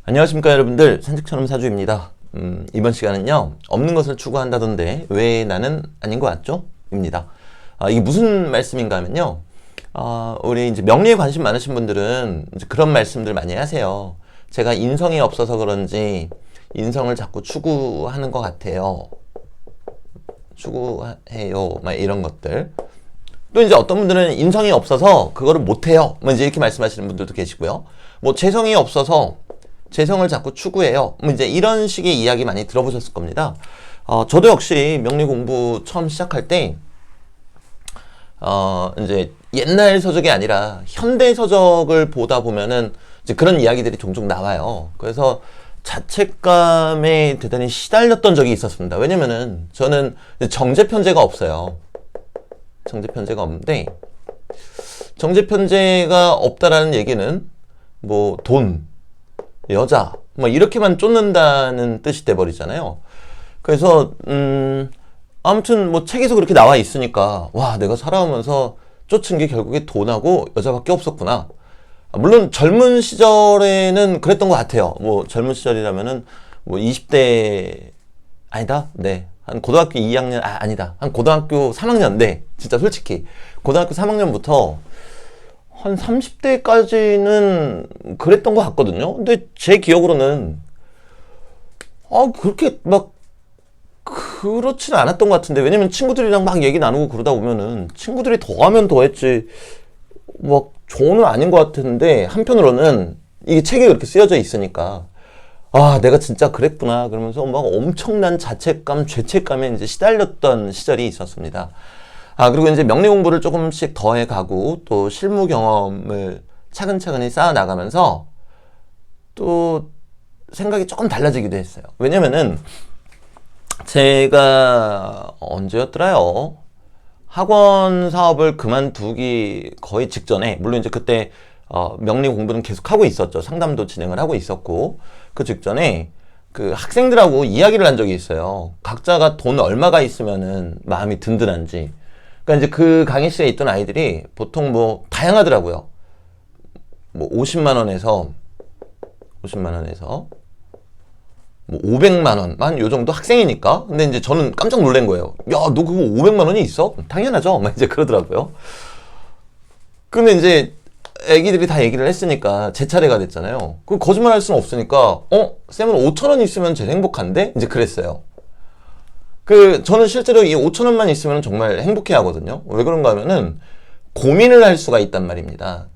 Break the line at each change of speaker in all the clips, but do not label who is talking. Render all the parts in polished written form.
안녕하십니까 여러분들, 산책처럼 사주입니다. 이번 시간은요, 없는 것을 추구한다던데 왜 나는 아닌 것 같죠? 입니다. 이게 무슨 말씀인가 하면요, 우리 이제 명리에 관심 많으신 분들은 이제 그런 말씀들 많이 하세요. 제가 인성이 없어서 그런지 인성을 자꾸 추구하는 것 같아요. 추구해요. 막 이런 것들. 또 이제 어떤 분들은 인성이 없어서 그거를 못해요. 뭐 이제 이렇게 말씀하시는 분들도 계시고요. 뭐 재성이 없어서 재성을 자꾸 추구해요. 뭐 이제 이런 식의 이야기 많이 들어보셨을 겁니다. 저도 역시 명리 공부 처음 시작할 때, 이제 옛날 서적이 아니라 현대 서적을 보다 보면은 이제 그런 이야기들이 종종 나와요. 그래서 자책감에 대단히 시달렸던 적이 있었습니다. 왜냐면은 저는 정제편제가 없어요. 정제편제가 없는데, 정제편제가 없다라는 얘기는 뭐 돈, 여자 뭐 이렇게만 쫓는다는 뜻이 돼버리잖아요. 그래서 아무튼 뭐 책에서 그렇게 나와 있으니까 와, 내가 살아오면서 쫓은 게 결국에 돈하고 여자밖에 없었구나. 물론 젊은 시절에는 그랬던 것 같아요. 뭐 젊은 시절이라면은 뭐 20대 아니다. 네. 한 고등학교 2학년 아니다. 한 고등학교 3학년. 네. 진짜 솔직히 고등학교 3학년부터 한 30대까지는 그랬던 것 같거든요. 근데 제 기억으로는 그렇게 막 그렇지는 않았던 것 같은데, 왜냐면 친구들이랑 막 얘기 나누고 그러다 보면은 친구들이 더 하면 더 했지 막 저는 아닌 것 같은데, 한편으로는 이게 책에 그렇게 쓰여져 있으니까 내가 진짜 그랬구나 그러면서 막 엄청난 자책감, 죄책감에 이제 시달렸던 시절이 있었습니다. 그리고 이제 명리 공부를 조금씩 더 해가고 또 실무 경험을 차근차근히 쌓아 나가면서 또 생각이 조금 달라지기도 했어요. 왜냐면은 제가 언제였더라요? 학원 사업을 그만두기 거의 직전에, 물론 이제 그때 명리 공부는 계속 하고 있었죠. 상담도 진행을 하고 있었고, 그 직전에 그 학생들하고 이야기를 한 적이 있어요. 각자가 돈 얼마가 있으면은 마음이 든든한지. 그러니까 이제 그 강의실에 있던 아이들이 보통 뭐 다양하더라고요. 뭐 50만 원에서 뭐 500만 원, 한 요 정도 학생이니까. 근데 이제 저는 깜짝 놀란 거예요. 야, 너 그거 500만 원이 있어? 당연하죠. 막 이제 그러더라고요. 근데 이제 애기들이 다 얘기를 했으니까 제 차례가 됐잖아요. 그 거짓말 할 수는 없으니까, 쌤은 5천 원 있으면 제일 행복한데? 이제 그랬어요. 저는 실제로 이 5천 원만 있으면 정말 행복해 하거든요. 왜 그런가 하면은 고민을 할 수가 있단 말입니다.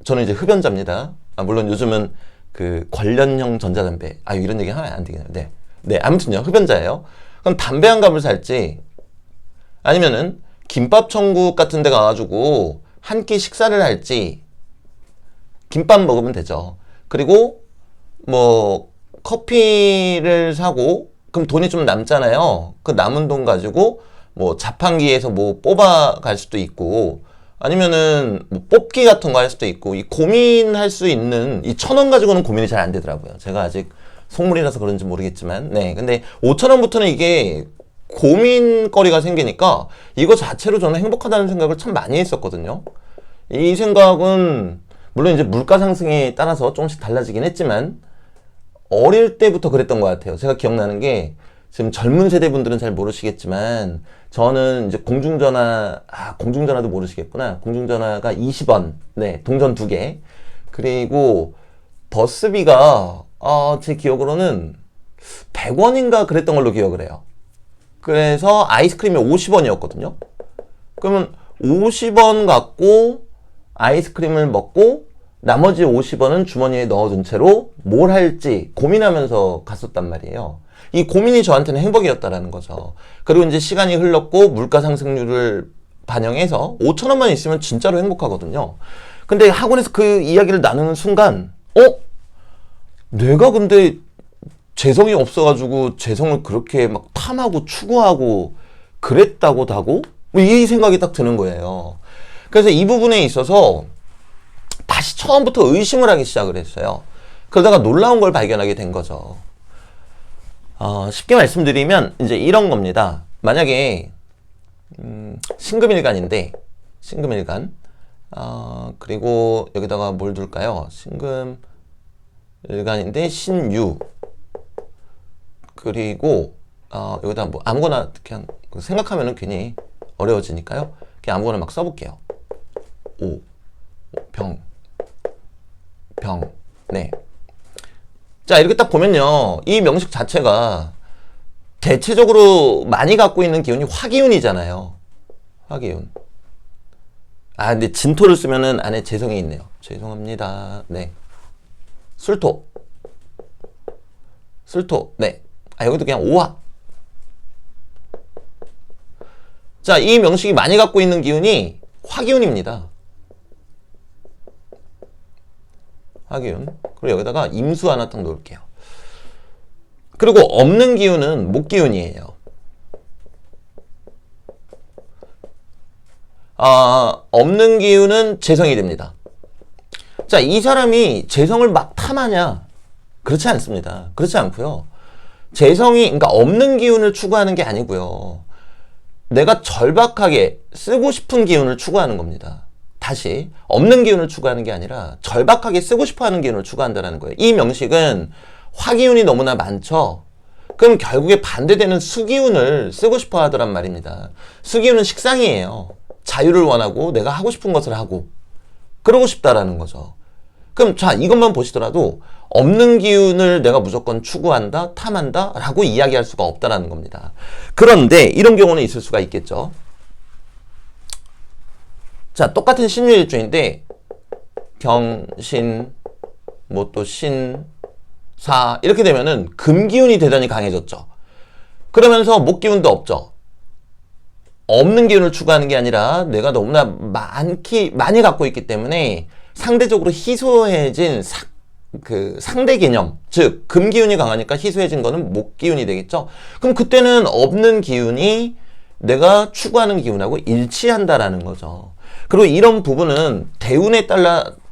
저는 이제 흡연자입니다. 물론 요즘은 그 관련형 전자담배, 이런 얘기 하면 안 되겠네요. 네. 네, 아무튼요, 흡연자예요. 그럼 담배 한 갑을 살지, 아니면은 김밥 천국 같은 데 가가지고 한 끼 식사를 할지, 김밥 먹으면 되죠. 그리고 뭐 커피를 사고, 그럼 돈이 좀 남잖아요. 그 남은 돈 가지고 뭐 자판기에서 뭐 뽑아갈 수도 있고, 아니면은 뭐 뽑기 같은 거 할 수도 있고, 이 고민할 수 있는 이 1,000원 가지고는 고민이 잘 안 되더라고요. 제가 아직 속물이라서 그런지 모르겠지만, 네. 근데 5,000원부터는 이게 고민거리가 생기니까 이거 자체로 저는 행복하다는 생각을 참 많이 했었거든요. 이 생각은 물론 이제 물가 상승에 따라서 조금씩 달라지긴 했지만 어릴 때부터 그랬던 것 같아요. 제가 기억나는 게, 지금 젊은 세대 분들은 잘 모르시겠지만 저는 이제 공중전화도 모르시겠구나. 공중전화가 20원, 네, 동전 2개. 그리고 버스비가 제 기억으로는 100원인가 그랬던 걸로 기억을 해요. 그래서 아이스크림이 50원이었거든요. 그러면 50원 갖고 아이스크림을 먹고 나머지 50원은 주머니에 넣어둔 채로 뭘 할지 고민하면서 갔었단 말이에요. 이 고민이 저한테는 행복이었다라는 거죠. 그리고 이제 시간이 흘렀고 물가 상승률을 반영해서 5천 원만 있으면 진짜로 행복하거든요. 근데 학원에서 그 이야기를 나누는 순간, 내가 근데 재성이 없어가지고 재성을 그렇게 막 탐하고 추구하고 그랬다고 다고? 뭐 이 생각이 딱 드는 거예요. 그래서 이 부분에 있어서 다시 처음부터 의심을 하기 시작을 했어요. 그러다가 놀라운 걸 발견하게 된 거죠. 쉽게 말씀드리면 이제 이런 겁니다. 만약에 신금일간인데, 신금일간, 그리고 여기다가 뭘 둘까요? 신금, 일간인데 신유. 그리고 여기다 뭐 아무거나 그냥 생각하면은 괜히 어려워지니까요. 그냥 아무거나 막 써볼게요. 오, 병, 네. 자, 이렇게 딱 보면요. 이 명식 자체가 대체적으로 많이 갖고 있는 기운이 화기운이잖아요. 화기운. 근데 진토를 쓰면은 안에 재성이 있네요. 죄송합니다. 네. 술토. 네. 여기도 그냥 오화. 자, 이 명식이 많이 갖고 있는 기운이 화기운입니다. 화기운. 그리고 여기다가 임수 하나 딱 놓을게요. 그리고 없는 기운은 목기운이에요. 없는 기운은 재성이 됩니다. 자, 이 사람이 재성을 막 탐하냐? 그렇지 않습니다. 그렇지 않고요. 재성이, 그러니까 없는 기운을 추구하는 게 아니고요. 내가 절박하게 쓰고 싶은 기운을 추구하는 겁니다. 다시, 없는 기운을 추구하는 게 아니라 절박하게 쓰고 싶어 하는 기운을 추구한다는 거예요. 이 명식은 화기운이 너무나 많죠? 그럼 결국에 반대되는 수기운을 쓰고 싶어 하더란 말입니다. 수기운은 식상이에요. 자유를 원하고 내가 하고 싶은 것을 하고 그러고 싶다라는 거죠. 그럼 자, 이것만 보시더라도 없는 기운을 내가 무조건 추구한다, 탐한다 라고 이야기할 수가 없다라는 겁니다. 그런데 이런 경우는 있을 수가 있겠죠. 자, 똑같은 신유일주인데 경신, 뭐 또 신, 사 이렇게 되면은 금기운이 대단히 강해졌죠. 그러면서 목기운도 없죠. 없는 기운을 추구하는 게 아니라 내가 너무나 많이 갖고 있기 때문에 상대적으로 희소해진 상대 개념, 즉 금기운이 강하니까 희소해진 거는 목기운이 되겠죠. 그럼 그때는 없는 기운이 내가 추구하는 기운하고 일치한다라는 거죠. 그리고 이런 부분은 대운에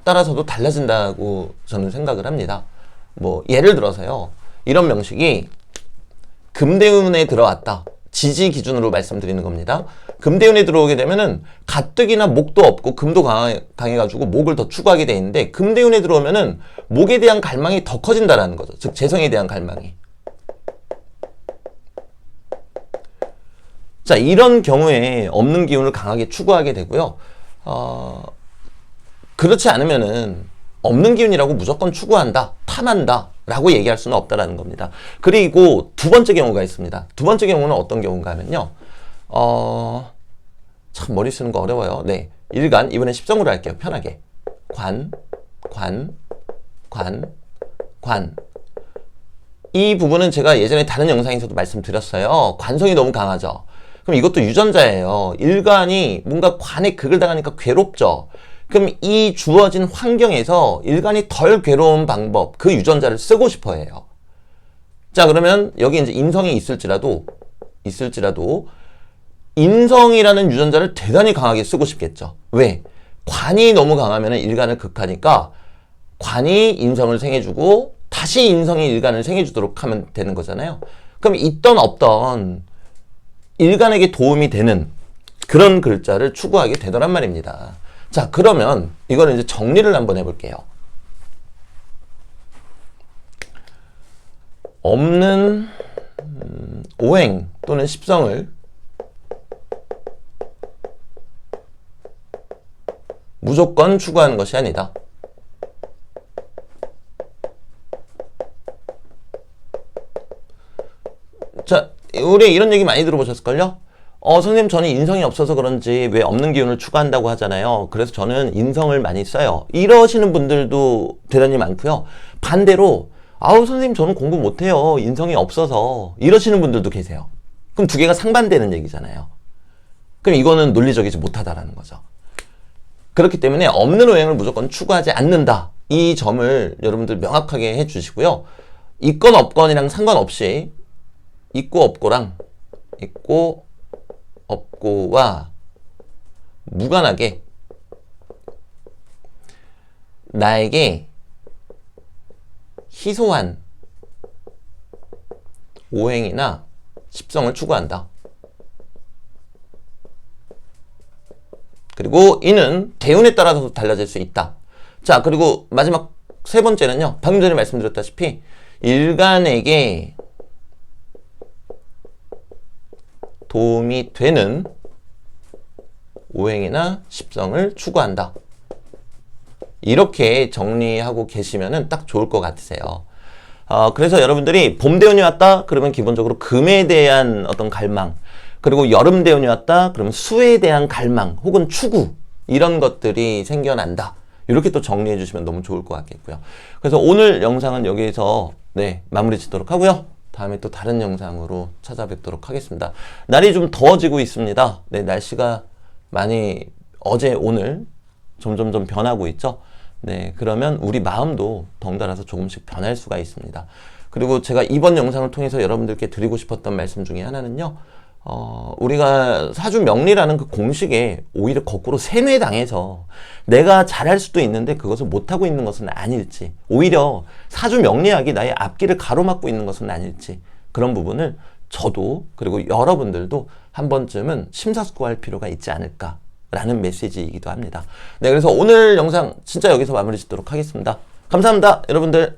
따라서도 달라진다고 저는 생각을 합니다. 뭐 예를 들어서요. 이런 명식이 금대운에 들어왔다. 지지 기준으로 말씀드리는 겁니다. 금대운에 들어오게 되면은 가뜩이나 목도 없고 금도 강해가지고 목을 더 추구하게 돼 있는데 금대운에 들어오면은 목에 대한 갈망이 더 커진다라는 거죠. 즉 재성에 대한 갈망이. 자, 이런 경우에 없는 기운을 강하게 추구하게 되고요. 그렇지 않으면은 없는 기운이라고 무조건 추구한다, 탐한다 라고 얘기할 수는 없다라는 겁니다. 그리고 두 번째 경우가 있습니다. 두 번째 경우는 어떤 경우인가 하면요. 참 머리 쓰는 거 어려워요. 네, 일간, 이번엔 십성으로 할게요. 편하게. 관. 이 부분은 제가 예전에 다른 영상에서도 말씀드렸어요. 관성이 너무 강하죠. 그럼 이것도 유전자예요. 일간이 뭔가 관에 극을 당하니까 괴롭죠. 그럼 이 주어진 환경에서 일간이 덜 괴로운 방법, 그 유전자를 쓰고 싶어 해요. 자, 그러면 여기 이제 인성이 있을지라도 인성이라는 유전자를 대단히 강하게 쓰고 싶겠죠. 왜? 관이 너무 강하면 일간을 극하니까 관이 인성을 생해주고 다시 인성이 일간을 생해주도록 하면 되는 거잖아요. 그럼 있던 없던 일간에게 도움이 되는 그런 글자를 추구하게 되더란 말입니다. 자, 그러면 이거는 이제 정리를 한번 해볼게요. 없는 오행 또는 십성을 무조건 추구하는 것이 아니다. 자, 우리 이런 얘기 많이 들어보셨을걸요? 선생님, 저는 인성이 없어서 그런지 왜 없는 기운을 추구한다고 하잖아요. 그래서 저는 인성을 많이 써요. 이러시는 분들도 대단히 많고요. 반대로 선생님, 저는 공부 못해요. 인성이 없어서. 이러시는 분들도 계세요. 그럼 두 개가 상반되는 얘기잖아요. 그럼 이거는 논리적이지 못하다라는 거죠. 그렇기 때문에 없는 오행을 무조건 추구하지 않는다. 이 점을 여러분들 명확하게 해주시고요. 있건 없건이랑 상관없이 있고 없고와 무관하게 나에게 희소한 오행이나 십성을 추구한다. 그리고 이는 대운에 따라서도 달라질 수 있다. 자, 그리고 마지막 세 번째는요, 방금 전에 말씀드렸다시피 일간에게 도움이 되는 오행이나 십성을 추구한다. 이렇게 정리하고 계시면은 딱 좋을 것 같으세요. 그래서 여러분들이 봄 대운이 왔다 그러면 기본적으로 금에 대한 어떤 갈망, 그리고 여름 대운이 왔다 그러면 수에 대한 갈망 혹은 추구, 이런 것들이 생겨난다. 이렇게 또 정리해 주시면 너무 좋을 것 같겠고요. 그래서 오늘 영상은 여기에서 마무리 짓도록 하고요. 다음에 또 다른 영상으로 찾아뵙도록 하겠습니다. 날이 좀 더워지고 있습니다. 날씨가 많이 어제 오늘 점점점 변하고 있죠. 그러면 우리 마음도 덩달아서 조금씩 변할 수가 있습니다. 그리고 제가 이번 영상을 통해서 여러분들께 드리고 싶었던 말씀 중에 하나는요, 우리가 사주 명리라는 그 공식에 오히려 거꾸로 세뇌당해서 내가 잘할 수도 있는데 그것을 못하고 있는 것은 아닐지, 오히려 사주 명리학이 나의 앞길을 가로막고 있는 것은 아닐지, 그런 부분을 저도 그리고 여러분들도 한 번쯤은 심사숙고할 필요가 있지 않을까 라는 메시지이기도 합니다. 그래서 오늘 영상 진짜 여기서 마무리 짓도록 하겠습니다. 감사합니다, 여러분들.